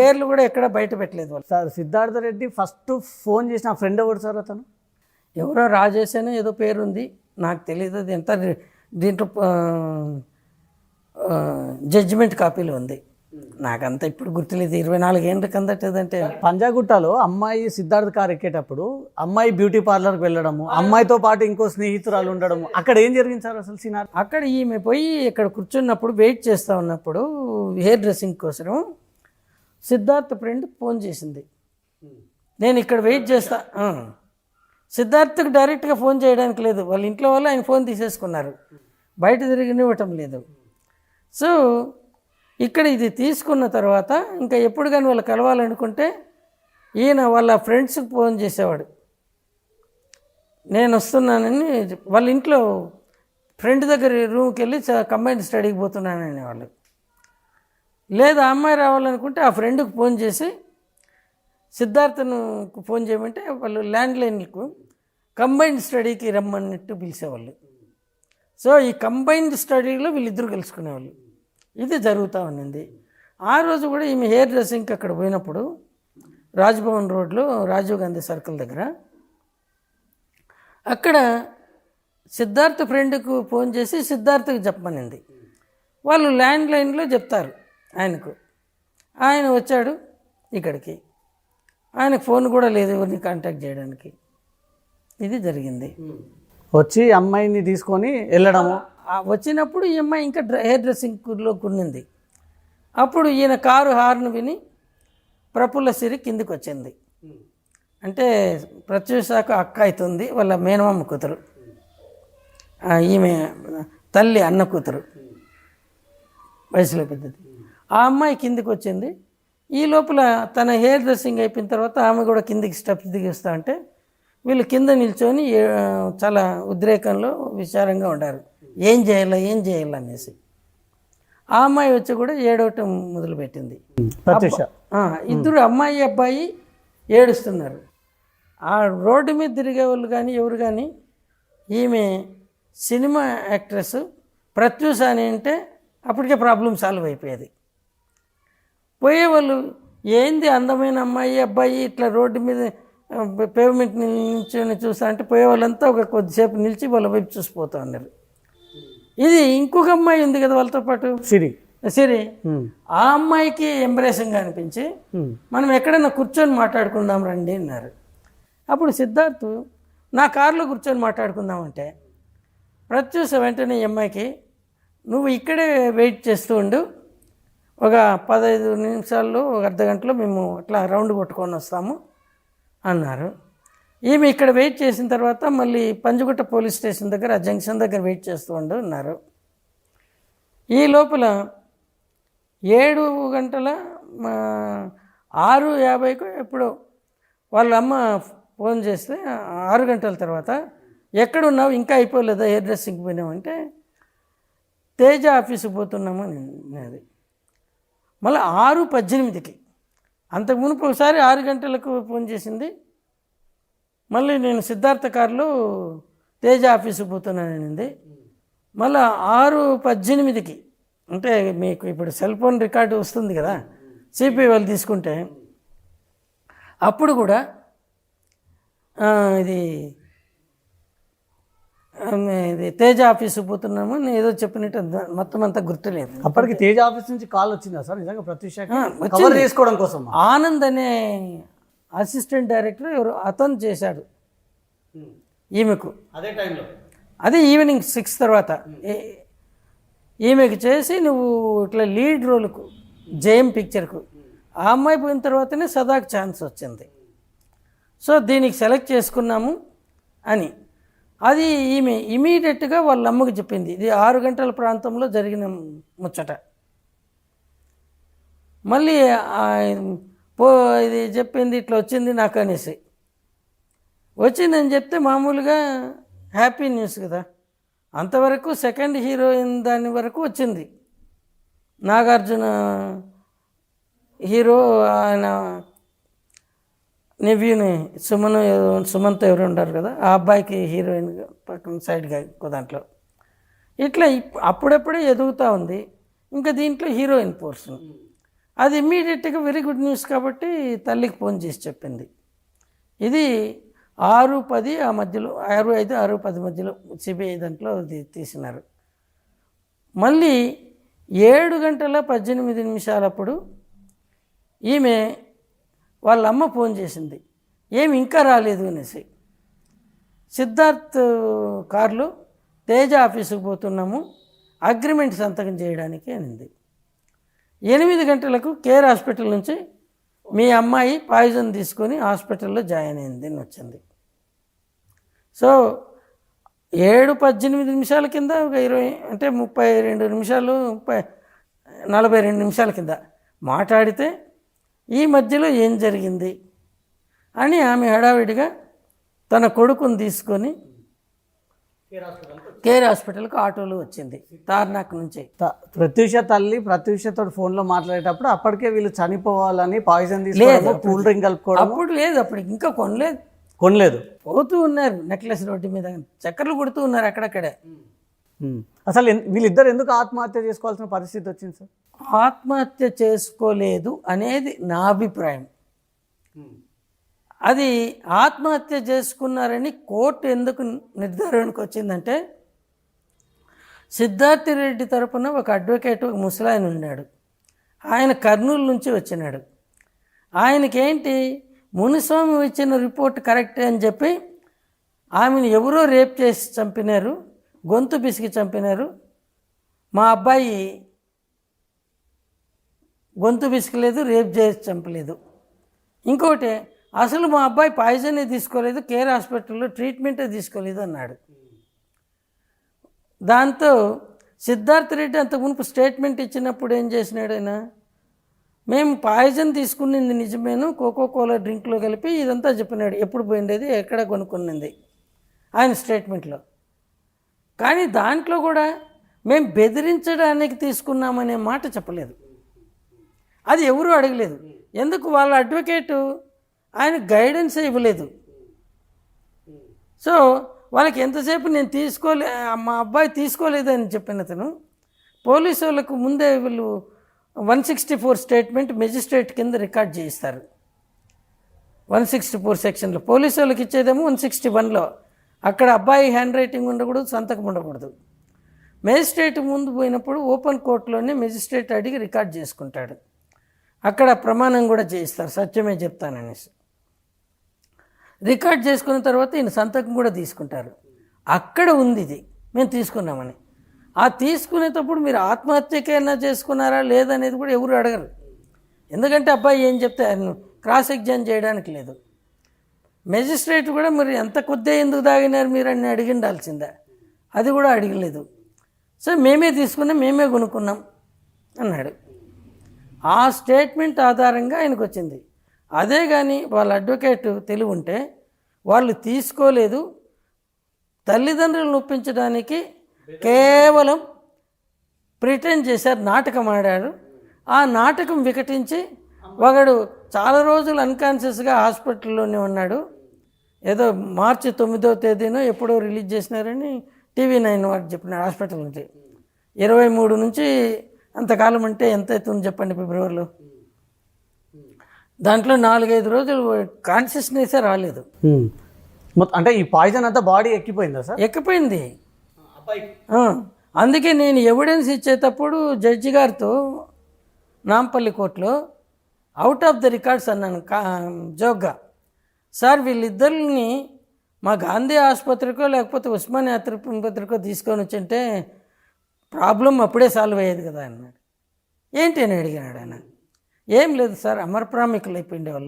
పేర్లు కూడా ఎక్కడ బయట పెట్టలేదు వాళ్ళు. Sir Siddhartha Reddy first phone చేసిన ఫ్రెండ్ ఎవరు సార్ అతను? ఎవరో రాజేష్ అని ఏదో పేరు ఉంది, నాకు తెలియదు. అది ఎంత దీంట్లో జడ్జిమెంట్ కాపీలు ఉంది, నాకంతా ఇప్పుడు గుర్తులేదు. 24 ఏళ్ళ కిందటంటే పంజాగుట్టలో అమ్మాయి సిద్ధార్థ్ కార్ ఎక్కేటప్పుడు అమ్మాయి బ్యూటీ పార్లర్కి వెళ్ళడము, అమ్మాయితో పాటు ఇంకో స్నేహితురాలు ఉండడము, అక్కడ ఏం జరిగింది సార్ అసలు సినార్? అక్కడ ఈమె పోయి ఇక్కడ కూర్చున్నప్పుడు వెయిట్ చేస్తూ ఉన్నప్పుడు హెయిర్ డ్రెస్సింగ్ కోసం సిద్ధార్థ్ ఫ్రెండ్ ఫోన్ చేసింది, నేను ఇక్కడ వెయిట్ చేస్తా. సిద్ధార్థ్కి డైరెక్ట్గా ఫోన్ చేయడానికి లేదు, వాళ్ళ ఇంట్లో వాళ్ళు ఆయన ఫోన్ తీసేసుకున్నారు, బయట తిరిగినివ్వటం లేదు. సో ఇక్కడ ఇది తీసుకున్న తర్వాత ఇంకా ఎప్పుడు కానీ వాళ్ళు కలవాలనుకుంటే ఈయన వాళ్ళ ఫ్రెండ్స్కి ఫోన్ చేసేవాడు, నేను వస్తున్నానని. వాళ్ళ ఇంట్లో ఫ్రెండ్ దగ్గర రూమ్కి వెళ్ళి కంబైన్డ్ స్టడీకి పోతున్నానని వాళ్ళు. లేదా అమ్మాయి రావాలనుకుంటే ఆ ఫ్రెండ్కి ఫోన్ చేసి సిద్ధార్థను ఫోన్ చేయమంటే వాళ్ళు ల్యాండ్లైన్లకు కంబైన్డ్ స్టడీకి రమ్మన్నట్టు పిలిచేవాళ్ళు. సో ఈ కంబైన్డ్ స్టడీలో వీళ్ళిద్దరూ కలుసుకునేవాళ్ళు. ఇది జరుగుతూ ఉన్నింది. ఆ రోజు కూడా ఈమె హెయిర్ డ్రెస్సింగ్కి అక్కడ పోయినప్పుడు రాజ్భవన్ రోడ్లో రాజీవ్ గాంధీ సర్కిల్ దగ్గర అక్కడ సిద్ధార్థ్ ఫ్రెండ్కు ఫోన్ చేసి సిద్ధార్థకు చెప్పమనింది. వాళ్ళు ల్యాండ్లైన్లో చెప్తారు ఆయనకు. ఆయన వచ్చాడు ఇక్కడికి, ఆయనకు ఫోన్ కూడా లేదు ఎవరిని కాంటాక్ట్ చేయడానికి. ఇది జరిగింది. వచ్చి అమ్మాయిని తీసుకొని వెళ్ళడము. వచ్చినప్పుడు ఈ అమ్మాయి ఇంకా హెయిర్ డ్రెస్సింగ్లో కొన్నింది. అప్పుడు ఈయన కారు హార్న్ విని ప్రఫుల్ల సిరి కిందికి వచ్చింది. అంటే ప్రత్యూషకు అక్క అవుతుంది, వాళ్ళ మేనమామ కూతురు, ఈమె తల్లి అన్న కూతురు, వయసులో పెద్దది. ఆ అమ్మాయి కిందికి వచ్చింది. ఈ లోపల తన హెయిర్ డ్రెస్సింగ్ అయిపోయిన తర్వాత ఆమె కూడా కిందికి స్టెప్స్ దిగిస్తా అంటే వీళ్ళు కింద నిల్చొని చాలా ఉద్రేకంలో విచారంగా ఉండారు, ఏం చేయాలి అనేసి. ఆ అమ్మాయి వచ్చి కూడా ఏడవటం మొదలుపెట్టింది. ఇద్దరు అమ్మాయి అబ్బాయి ఏడుస్తున్నారు. ఆ రోడ్డు మీద తిరిగే వాళ్ళు కానీ ఎవరు కానీ ఈమె సినిమా యాక్ట్రెస్ ప్రత్యూష అని అంటే అప్పటికే ప్రాబ్లం సాల్వ్ అయిపోయేది. పోయేవాళ్ళు ఏంది అందమైన అమ్మాయి అబ్బాయి ఇట్లా రోడ్డు మీద పేమెంట్ నిల్చొని చూస్తా అంటే పోయేవాళ్ళంతా ఒక కొద్దిసేపు నిలిచి వాళ్ళ వైపు చూసిపోతూ ఉన్నారు. ఇది ఇంకొక అమ్మాయి ఉంది కదా వాళ్ళతో పాటు, సిరి. ఆ అమ్మాయికి ఎంబ్రేసింగ్గా అనిపించి మనం ఎక్కడైనా కూర్చొని మాట్లాడుకుందాం రండి అన్నారు. అప్పుడు సిద్ధార్థ్ నా కారులో కూర్చొని మాట్లాడుకుందామంటే ప్రత్యూష వెంటనే ఈ అమ్మాయికి నువ్వు ఇక్కడే వెయిట్ చేస్తూ ఉండు, ఒక 15 నిమిషాల్లో ఒక అర్ధగంటలో మేము అట్లా రౌండ్ కొట్టుకొని వస్తాము అన్నారు. ఈమె ఇక్కడ వెయిట్ చేసిన తర్వాత మళ్ళీ పంజగుట్ట పోలీస్ స్టేషన్ దగ్గర ఆ జంక్షన్ దగ్గర వెయిట్ చేస్తూ ఉండు అన్నారు. ఈ లోపల 6:50కు ఎప్పుడో వాళ్ళ అమ్మ ఫోన్ చేస్తే 6 గంటల తర్వాత ఎక్కడున్నావు, ఇంకా అయిపోలేదా హెయిర్ డ్రెస్సింగ్కి పోయినామంటే తేజ ఆఫీస్కి పోతున్నాము అనేది. మళ్ళీ 6:18కి అంతకు మునుపు ఒకసారి 6 గంటలకు ఫోన్ చేసింది. మళ్ళీ నేను సిద్ధార్థ కారులో తేజ ఆఫీస్కి పోతున్నాననింది. మళ్ళీ 6:18కి అంటే మీకు ఇప్పుడు సెల్ ఫోన్ రికార్డు వస్తుంది కదా సిపిఐ వాళ్ళు తీసుకుంటే, అప్పుడు కూడా ఇది తేజ ఆఫీస్కి పోతున్నాము నేను ఏదో చెప్పినట్టు మొత్తం అంతా గుర్తులేదు. అప్పటికి తేజ ఆఫీస్ నుంచి కాల్ వచ్చిందా సార్ నిజంగా ప్రత్యూషకి కవర్ చేసుకోవడం కోసం? ఆనంద్ అనే అసిస్టెంట్ డైరెక్టర్ ఎవరు అతను చేశాడు ఈమెకు. అదే టైంలో అదే ఈవినింగ్ 6 తర్వాత ఈమెకు చేసి నువ్వు ఇట్లా లీడ్ రోల్కు జయం పిక్చర్కు ఆ అమ్మాయి పోయిన తర్వాతనే సదాకు ఛాన్స్ వచ్చింది. సో దీనికి సెలెక్ట్ చేసుకున్నాము అని అది ఈమె ఇమీడియట్గా వాళ్ళ అమ్మకు చెప్పింది. ఇది 6 గంటల ప్రాంతంలో జరిగిన ముచ్చట. మళ్ళీ ఇది చెప్పింది ఇట్లా వచ్చింది నాకు అనేసి. వచ్చిందని చెప్తే మామూలుగా హ్యాపీ న్యూస్ కదా. అంతవరకు సెకండ్ హీరోయిన్ దాని వరకు వచ్చింది. నాగార్జున హీరో ఆయన నెవ్యూని సుమంత్ ఎవరు ఉంటారు కదా, ఆ అబ్బాయికి హీరోయిన్ పక్కన సైడ్గా ఇంకో దాంట్లో ఇట్లా అప్పుడప్పుడే ఎదుగుతూ ఉంది. ఇంకా దీంట్లో హీరోయిన్ పోర్షన్ అది ఇమ్మీడియట్గా వెరీ గుడ్ న్యూస్ కాబట్టి తల్లికి ఫోన్ చేసి చెప్పింది. ఇది 6:10 ఆ మధ్యలో, 6:05 6:10 మధ్యలో సిబిఐ దాంట్లో తీసినారు. మళ్ళీ 7:18 ఈమె వాళ్ళ అమ్మ ఫోన్ చేసింది, ఏమి ఇంకా రాలేదు అనేసి. సిద్ధార్థ్ కార్లో తేజ ఆఫీసుకు పోతున్నాము, అగ్రిమెంట్ సంతకం చేయడానికి అనింది. 8 గంటలకు కేర్ హాస్పిటల్ నుంచి మీ అమ్మాయి పాయిజన్ తీసుకొని హాస్పిటల్లో జాయిన్ అయింది అని వచ్చింది. సో 7:18 కింద 20 అంటే 32 నిమిషాలు 42 నిమిషాల కింద మాట్లాడితే ఈ మధ్యలో ఏం జరిగింది అని ఆమె హడావిడిగా తన కొడుకుని తీసుకొని కేర్ హాస్పిటల్కి ఆటోలో వచ్చింది తార్నాక్ నుంచి. ప్రత్యూష తల్లి ప్రత్యూషతో ఫోన్లో మాట్లాడేటప్పుడు అప్పటికే వీళ్ళు చనిపోవాలని పాయిజన్ తీసుకోవడం, కూల్ డ్రింక్ కలుపుకోవడం. అప్పుడు లేదు, అప్పుడు ఇంకా కొనలేదు, పోతూ ఉన్నారు నెక్లెస్ రోడ్డు మీద, చక్కర్లు కొడుతూ ఉన్నారు అక్కడక్కడే. అసలు వీళ్ళిద్దరు ఎందుకు ఆత్మహత్య చేసుకోవాల్సిన పరిస్థితి వచ్చింది సార్? ఆత్మహత్య చేసుకోలేదు అనేది నా అభిప్రాయం. అది ఆత్మహత్య చేసుకున్నారని కోర్టు ఎందుకు నిర్ధారణకు వచ్చిందంటే, సిద్ధార్థ రెడ్డి తరపున ఒక అడ్వకేట్, ఒక ముసలాయన ఉన్నాడు. ఆయన కర్నూలు నుంచి వచ్చినాడు. ఆయనకేంటి, మునిస్వామి ఇచ్చిన రిపోర్ట్ కరెక్టే అని చెప్పి ఆమెను ఎవరో రేప్ చేసి చంపినారు, గొంతు పిసికి చంపినారు, మా అబ్బాయి గొంతు పిసికలేదు, రేప్ చేసి చంపలేదు. ఇంకోటి, అసలు మా అబ్బాయి పాయిజనే తీసుకోలేదు, కేర్ హాస్పిటల్లో ట్రీట్మెంటే తీసుకోలేదు అన్నాడు. దాంతో సిద్ధార్థ రెడ్డి అంత మునుపు స్టేట్మెంట్ ఇచ్చినప్పుడు ఏం చేసినాడు ఆయన, మేము పాయిజన్ తీసుకునింది నిజమేను, కోకోకోలా డ్రింక్లో కలిపి ఇదంతా చెప్పినాడు, ఎప్పుడు పోయిండేది, ఎక్కడ కొనుక్కున్నది ఆయన స్టేట్మెంట్లో. కానీ దాంట్లో కూడా మేము బెదిరించడానికి తీసుకున్నామనే మాట చెప్పలేదు. అది ఎవరూ అడగలేదు. ఎందుకు, వాళ్ళ అడ్వకేటు ఆయన గైడెన్స్ ఇవ్వలేదు. సో వాళ్ళకి ఎంతసేపు నేను మా అబ్బాయి తీసుకోలేదని చెప్పిన అతను పోలీసు వాళ్ళకు ముందే వీళ్ళు 164 స్టేట్మెంట్ మెజిస్ట్రేట్ కింద రికార్డ్ చేయిస్తారు. 164 సెక్షన్లో పోలీసు వాళ్ళకి ఇచ్చేదేమో 161లో. అక్కడ అబ్బాయి హ్యాండ్ రైటింగ్ ఉండకూడదు, సంతకం ఉండకూడదు. మెజిస్ట్రేట్ ముందు పోయినప్పుడు ఓపెన్ కోర్టులోనే మెజిస్ట్రేట్ అడిగి రికార్డ్ చేసుకుంటాడు. అక్కడ ప్రమాణం కూడా చేయిస్తారు, సత్యమే చెప్తాననేసి. రికార్డ్ చేసుకున్న తర్వాత ఈయన సంతకం కూడా తీసుకుంటారు. అక్కడ ఉంది ఇది మేము తీసుకున్నామని. ఆ తీసుకునేటప్పుడు మీరు ఆత్మహత్యకైనా చేసుకున్నారా లేదనేది కూడా ఎవరు అడగరు. ఎందుకంటే అబ్బాయి ఏం చెప్తే ఆయన క్రాస్ ఎగ్జామ్ చేయడానికి లేదు. మెజిస్ట్రేట్ కూడా మరి ఎంత కొద్దిగా ఎందుకు తాగినారు మీరు అని అడిగిండాల్సిందే, అది కూడా అడగలేదు. సో మేమే తీసుకున్నాం, మేమే కొనుక్కున్నాం అన్నాడు. ఆ స్టేట్మెంట్ ఆధారంగా ఆయనకు వచ్చింది. అదే కానీ వాళ్ళ అడ్వకేట్ తెలివి ఉంటే వాళ్ళు తీసుకోలేదు, తల్లిదండ్రులను ఒప్పించడానికి కేవలం ప్రిటెండ్ చేశారు, నాటకం ఆడారు. ఆ నాటకం వికటించి ఒకడు చాలా రోజులు అన్కాన్షియస్గా హాస్పిటల్లోనే ఉన్నాడు. ఏదో మార్చి 9వ తేదీనో ఎప్పుడో రిలీజ్ చేసినారని TV9 వాడు చెప్పినాడు హాస్పిటల్ నుంచి. 23 నుంచి అంతకాలం అంటే ఎంత అవుతుంది చెప్పండి, ఫిబ్రవరిలో. దాంట్లో 4-5 రోజులు కాన్షియస్నెస్ రాలేదు. అంటే ఈ పాయిజన్ అంతా బాడీ ఎక్కిపోయిందా సార్? ఎక్కిపోయింది. అందుకే నేను ఎవిడెన్స్ ఇచ్చేటప్పుడు జడ్జి గారితో నాంపల్లి కోర్టులో అవుట్ ఆఫ్ ద రికార్డ్స్ అన్నాను జోక్గా, సార్ వీళ్ళిద్దరిని మా గాంధీ ఆసుపత్రికో లేకపోతే ఉస్మానియా ఆసుపత్రికో తీసుకొని వచ్చింటే ప్రాబ్లం అప్పుడే సాల్వ్ అయ్యేది కదా అన్నాడు. ఏంటి అని అడిగినాడు ఆయన. ఏం లేదు సార్, అమరప్రామికులు అయిపోయిండే వాళ్ళు.